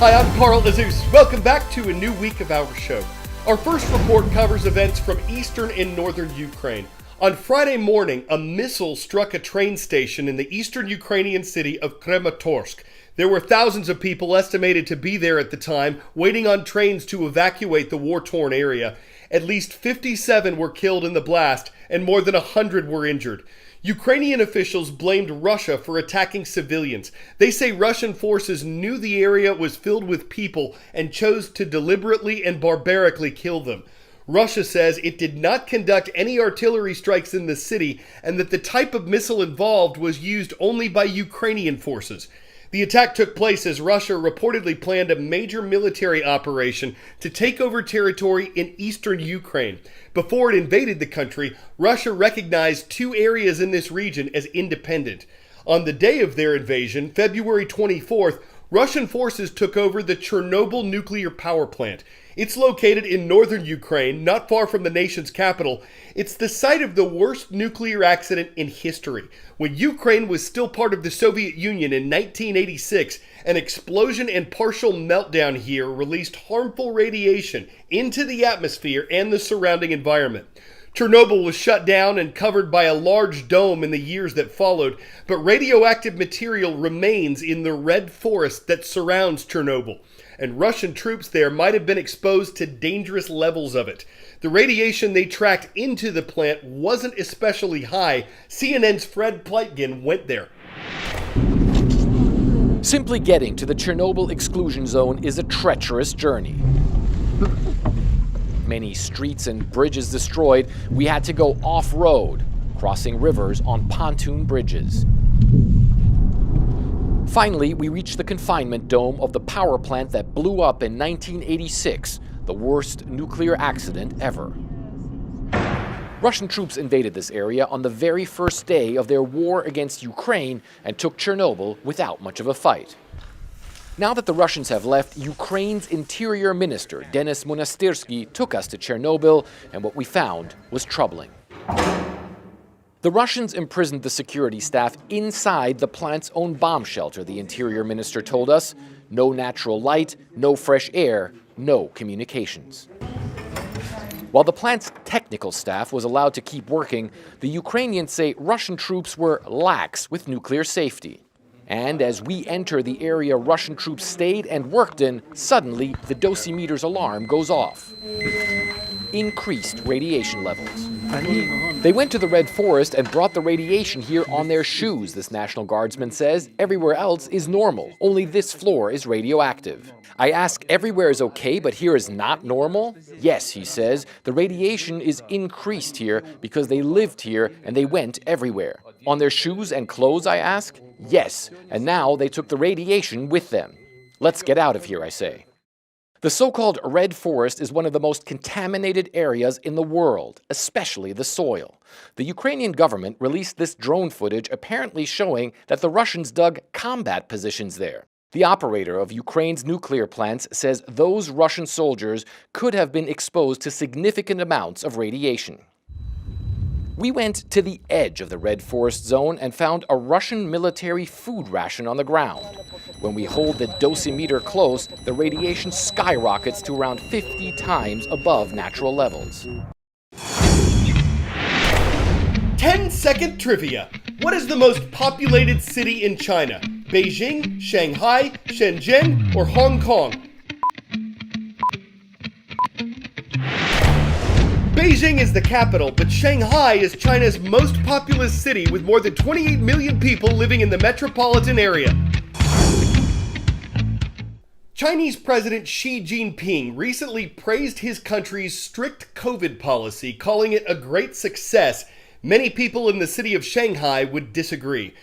Hi, I'm Carl Azus. Welcome back to a new week of our show. Our first report covers events from eastern and northern Ukraine. On Friday morning, a missile struck a train station in the eastern Ukrainian city of Kramatorsk. There were thousands of people estimated to be there at the time, waiting on trains to evacuate the war-torn area. At least 57 were killed in the blast, and more than 100 were injured. Ukrainian officials blamed Russia for attacking civilians. They say Russian forces knew the area was filled with people and chose to deliberately and barbarically kill them. Russia says it did not conduct any artillery strikes in the city and that the type of missile involved was used only by Ukrainian forces. The attack took place as Russia reportedly planned a major military operation to take over territory in eastern Ukraine. Before it invaded the country, Russia recognized two areas in this region as independent. On the day of their invasion, February 24th, Russian forces took over the Chernobyl nuclear power plant. It's located in northern Ukraine, not far from the nation's capital. It's the site of the worst nuclear accident in history. When Ukraine was still part of the Soviet Union in 1986, an explosion and partial meltdown here released harmful radiation into the atmosphere and the surrounding environment. Chernobyl was shut down and covered by a large dome in the years that followed, but radioactive material remains in the red forest that surrounds Chernobyl, and Russian troops there might have been exposed to dangerous levels of it. The radiation they tracked into the plant wasn't especially high. CNN's Fred Pleitgen went there. Simply getting to the Chernobyl exclusion zone is a treacherous journey. Many streets and bridges destroyed, we had to go off-road, crossing rivers on pontoon bridges. Finally, we reached the confinement dome of the power plant that blew up in 1986, the worst nuclear accident ever. Russian troops invaded this area on the very first day of their war against Ukraine and took Chernobyl without much of a fight. Now that the Russians have left, Ukraine's Interior Minister, Denis Monastyrsky, took us to Chernobyl, and what we found was troubling. The Russians imprisoned the security staff inside the plant's own bomb shelter, the Interior Minister told us. No natural light, no fresh air, no communications. While the plant's technical staff was allowed to keep working, the Ukrainians say Russian troops were lax with nuclear safety. And as we enter the area Russian troops stayed and worked in, suddenly the dosimeter's alarm goes off. Increased radiation levels. They went to the Red Forest and brought the radiation here on their shoes, this National Guardsman says. Everywhere else is normal, only this floor is radioactive. I ask, everywhere is okay, but here is not normal? Yes, he says, the radiation is increased here because they lived here and they went everywhere. On their shoes and clothes, I ask? Yes, and now they took the radiation with them. Let's get out of here, I say. The so-called Red Forest is one of the most contaminated areas in the world, especially the soil. The Ukrainian government released this drone footage apparently showing that the Russians dug combat positions there. The operator of Ukraine's nuclear plants says those Russian soldiers could have been exposed to significant amounts of radiation. We went to the edge of the Red Forest zone and found a Russian military food ration on the ground. When we hold the dosimeter close, the radiation skyrockets to around 50 times above natural levels. 10-second trivia. What is the most populated city in China? Beijing, Shanghai, Shenzhen, or Hong Kong? Beijing is the capital, but Shanghai is China's most populous city with more than 28 million people living in the metropolitan area. Chinese President Xi Jinping recently praised his country's strict COVID policy, calling it a great success. Many people in the city of Shanghai would disagree.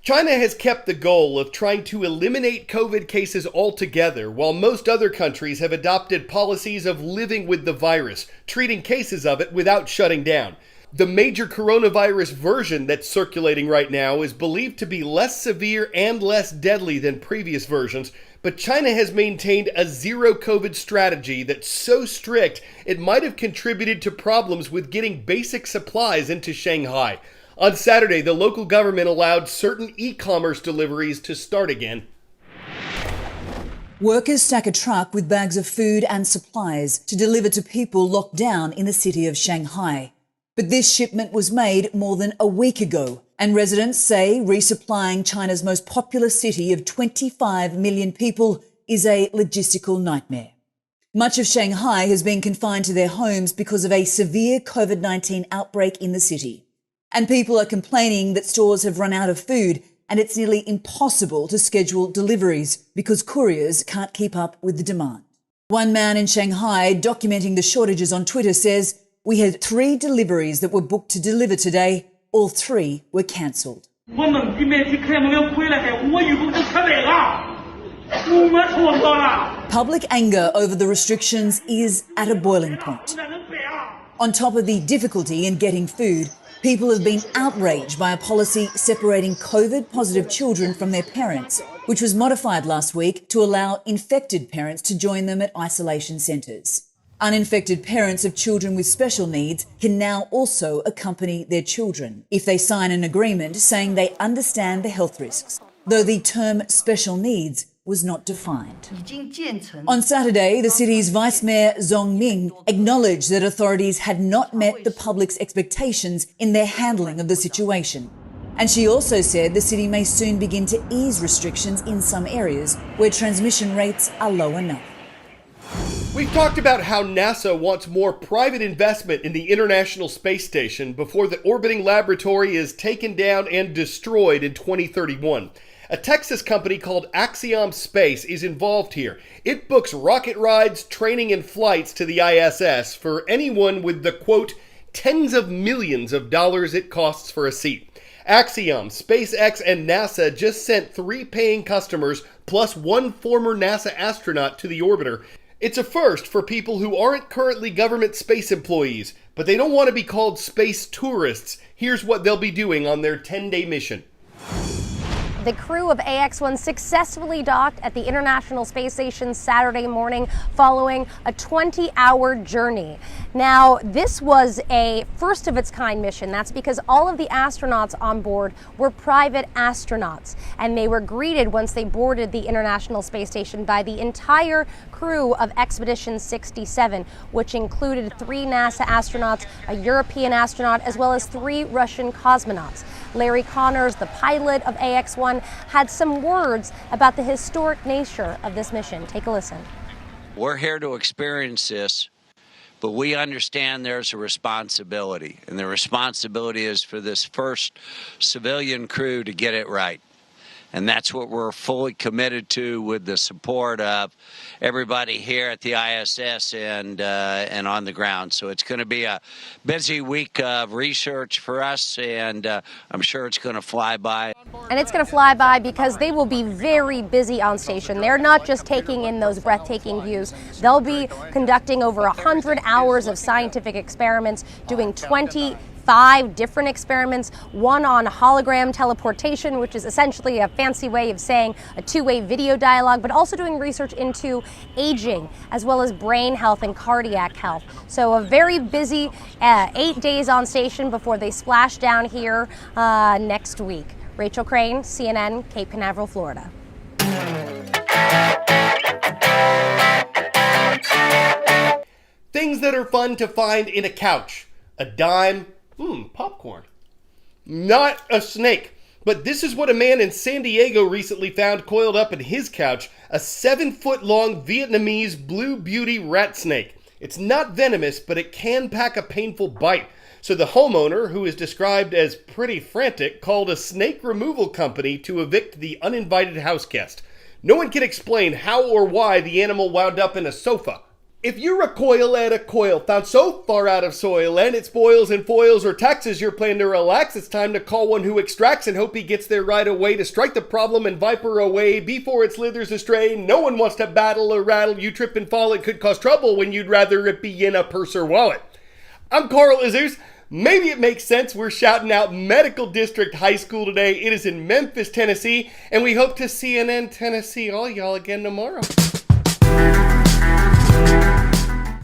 China has kept the goal of trying to eliminate COVID cases altogether, while most other countries have adopted policies of living with the virus, treating cases of it without shutting down. The major coronavirus version that's circulating right now is believed to be less severe and less deadly than previous versions, but China has maintained a zero COVID strategy that's so strict it might have contributed to problems with getting basic supplies into Shanghai. On Saturday, the local government allowed certain e-commerce deliveries to start again. Workers stack a truck with bags of food and supplies to deliver to people locked down in the city of Shanghai. But this shipment was made more than a week ago, and residents say resupplying China's most populous city of 25 million people is a logistical nightmare. Much of Shanghai has been confined to their homes because of a severe COVID-19 outbreak in the city. And people are complaining that stores have run out of food and it's nearly impossible to schedule deliveries because couriers can't keep up with the demand. One man in Shanghai documenting the shortages on Twitter says, "We had 3 deliveries that were booked to deliver today. All 3 were cancelled." Public anger over the restrictions is at a boiling point. On top of the difficulty in getting food, people have been outraged by a policy separating COVID-positive children from their parents, which was modified last week to allow infected parents to join them at isolation centres. Uninfected parents of children with special needs can now also accompany their children if they sign an agreement saying they understand the health risks, though the term special needs was not defined. On Saturday, the city's Vice Mayor Zhong Ming acknowledged that authorities had not met the public's expectations in their handling of the situation. And she also said the city may soon begin to ease restrictions in some areas where transmission rates are low enough. We've talked about how NASA wants more private investment in the International Space Station before the orbiting laboratory is taken down and destroyed in 2031. A Texas company called Axiom Space is involved here. It books rocket rides, training, and flights to the ISS for anyone with the, quote, tens of millions of dollars it costs for a seat. Axiom, SpaceX, and NASA just sent 3 paying customers plus 1 former NASA astronaut to the orbiter. It's a first for people who aren't currently government space employees, but they don't want to be called space tourists. Here's what they'll be doing on their 10-day mission. The crew of AX-1 successfully docked at the International Space Station Saturday morning following a 20-hour journey. Now, this was a first-of-its-kind mission. That's because all of the astronauts on board were private astronauts, and they were greeted once they boarded the International Space Station by the entire crew of Expedition 67, which included 3 NASA astronauts, a European astronaut, as well as 3 Russian cosmonauts. Larry Connors, the pilot of AX-1, had some words about the historic nature of this mission. Take a listen. We're here to experience this, but we understand there's a responsibility, and the responsibility is for this first civilian crew to get it right. And that's what we're fully committed to with the support of everybody here at the ISS and on the ground. So it's going to be a busy week of research for us, and I'm sure it's going to fly by. And it's going to fly by because they will be very busy on station. They're not just taking in those breathtaking views. They'll be conducting over 100 hours of scientific experiments, doing 25 different experiments, one on hologram teleportation, which is essentially a fancy way of saying a 2-way video dialogue, but also doing research into aging, as well as brain health and cardiac health. So a very busy 8 days on station before they splash down here next week. Rachel Crane, CNN, Cape Canaveral, Florida. Things that are fun to find in a couch. A dime. Popcorn. Not a snake. But this is what a man in San Diego recently found coiled up in his couch. A 7-foot-long Vietnamese blue beauty rat snake. It's not venomous, but it can pack a painful bite. So the homeowner, who is described as pretty frantic, called a snake removal company to evict the uninvited house guest. No one can explain how or why the animal wound up in a sofa. If you're a coil at a coil found so far out of soil and it spoils and foils or taxes your plan to relax, it's time to call one who extracts and hope he gets there right away to strike the problem and viper away before it slithers astray. No one wants to battle or rattle. You trip and fall, it could cause trouble when you'd rather it be in a purse or wallet. I'm Carl Izzers. Maybe it makes sense we're shouting out Medical District High School today. It is in Memphis, Tennessee, and we hope to CNN Tennessee all y'all again tomorrow.